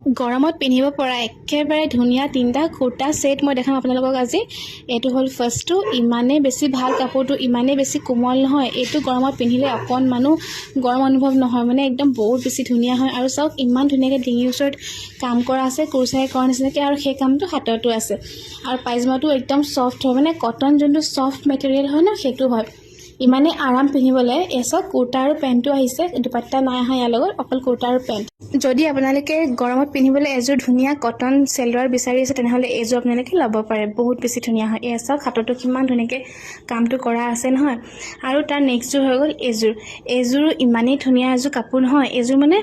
গৰমত পিন্ধিব পৰা একেবাৰে ধুনীয়া তিনিটা কুৰ্তা ছেট মই দেখাম আপোনালোকক আজি। এইটো হ'ল ফাৰ্ষ্টটো, ইমানেই বেছি ভাল কাপোৰটো, ইমানেই বেছি কোমল নহয়। এইটো গৰমত পিন্ধিলে অকণমানো গৰম অনুভৱ নহয়, মানে একদম বহুত বেছি ধুনীয়া হয়। আৰু চাওক ইমান ধুনীয়াকৈ ডিঙিৰ ওচৰত কাম কৰা আছে, কুৰ্চাই কৰা নিচিনাকৈ, আৰু সেই কামটো হাততো আছে। আৰু পাইজামাটো একদম ছফ্ট হয়, মানে কটন যোনটো ছফ্ট মেটেৰিয়েল হয় ন, সেইটো হয়। ইমানেই আৰাম পিন্ধিবলৈ। এই চাওক কুৰ্তা আৰু পেণ্টটো আহিছে, দুপাট্টা নাই অহা ইয়াৰ লগত, অকল কুৰ্তা আৰু পেণ্ট। যদি আপোনালোকে গৰমত পিন্ধিবলৈ এযোৰ ধুনীয়া কটন চেলোৱাৰ বিচাৰি আছে, তেনেহ'লে এইযোৰ আপোনালোকে ল'ব পাৰে, বহুত বেছি ধুনীয়া হয়। এই চাওক হাততো কিমান ধুনীয়াকৈ কামটো কৰা আছে নহয়। আৰু তাৰ নেক্সটযোৰ হৈ গ'ল এইযোৰো ইমানেই ধুনীয়া এযোৰ কাপোৰ নহয়। এইযোৰ মানে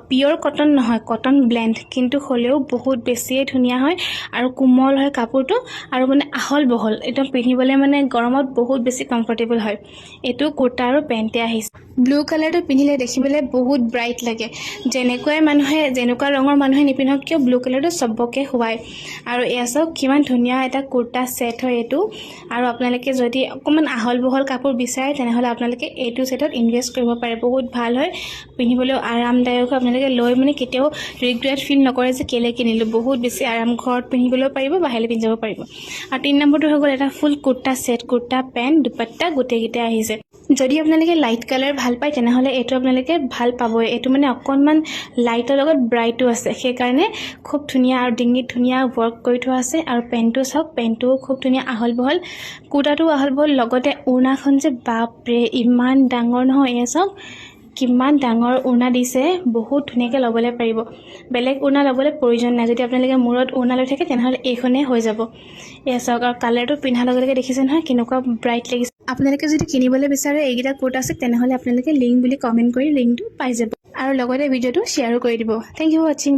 পিয়'ৰ কটন নহয়, কটন ব্লেণ্ড, কিন্তু হ'লেও বহুত বেছিয়ে ধুনীয়া হয় আৰু কোমল হয় কাপোৰটো, আৰু মানে আহল বহল, একদম পিন্ধিবলৈ মানে গৰমত বহুত বেছি কমফৰ্টেবল হয়। এইটো কুৰ্তা আৰু পেণ্টে আহিছে। ব্লু কালাৰটো পিন্ধিলে দেখিবলৈ বহুত ব্ৰাইট লাগে। যেনেকুৱা ৰঙৰ মানুহে নিপিন্ধক কিয়, ব্লু কালাৰটো চবকে শুৱায়। আৰু এয়া চাওক কিমান ধুনীয়া এটা কুৰ্তা ছেট হয় এইটো। আৰু আপোনালোকে যদি অকণমান আহল বহল কাপোৰ বিচাৰে, তেনেহ'লে আপোনালোকে এইটো ছেটত ইনভেষ্ট কৰিব পাৰে, বহুত ভাল হয়, পিন্ধিবলৈও আৰামদায়ক হয়। আপোনালোকে লৈ মানে কেতিয়াও ৰিগ্ৰেট ফিল নকৰে যে কেলৈ কিনিলোঁ, বহুত বেছি আৰাম, ঘৰত পিন্ধিবলৈও পাৰিব, বাহিৰলৈ পিন্ধি যাব পাৰিব। আৰু 3 নম্বৰটো হৈ গ'ল এটা ফুল কুৰ্তা ছেট, কুৰ্তা পেণ্ট দুপাট্টা গোটেইকেইটা আহিছে। যদি আপোনালোকে লাইট কালাৰ ভাল পায়, তেনেহ'লে এইটো আপোনালোকে ভাল পাবই। এইটো মানে অকণমান লাইটৰ লগত ব্ৰাইটো আছে, সেইকাৰণে খুব ধুনীয়া, আৰু ডিঙিত ধুনীয়া ৱৰ্ক কৰি থোৱা আছে। আৰু পেণ্টটো চাওক, পেণ্টটোও খুব ধুনীয়া আহল বহল, কুৰ্তাটোও আহল বহল, লগতে উৰ্নাখন যে বাপৰে ইমান ডাঙৰ নহয়। এয়া চাওক কিমান ডাঙৰ উৰ্না দিছে, বহুত ধুনীয়াকৈ ল'বলৈ পাৰিব, বেলেগ উৰ্না ল'বলৈ প্ৰয়োজন নাই। যদি আপোনালোকে মূৰত উৰ্না লৈ থাকে, তেনেহ'লে এইখনেই হৈ যাব। এয়া চাওক, আৰু কালাৰটো পিন্ধাৰ লগে লগে দেখিছে নহয় কেনেকুৱা ব্ৰাইট লাগিছে। আপোনালোকে যদি কিনিবলৈ বিচাৰে এইকেইটা কুৰ্তা ছেট, তেনেহ'লে আপোনালোকে লিংক বুলি কমেণ্ট কৰি লিংকটো পাই যাব, আৰু লগতে ভিডিঅ'টো শ্বেয়াৰো কৰি দিব। থেংক ইউ ফৰ ৱাচিং।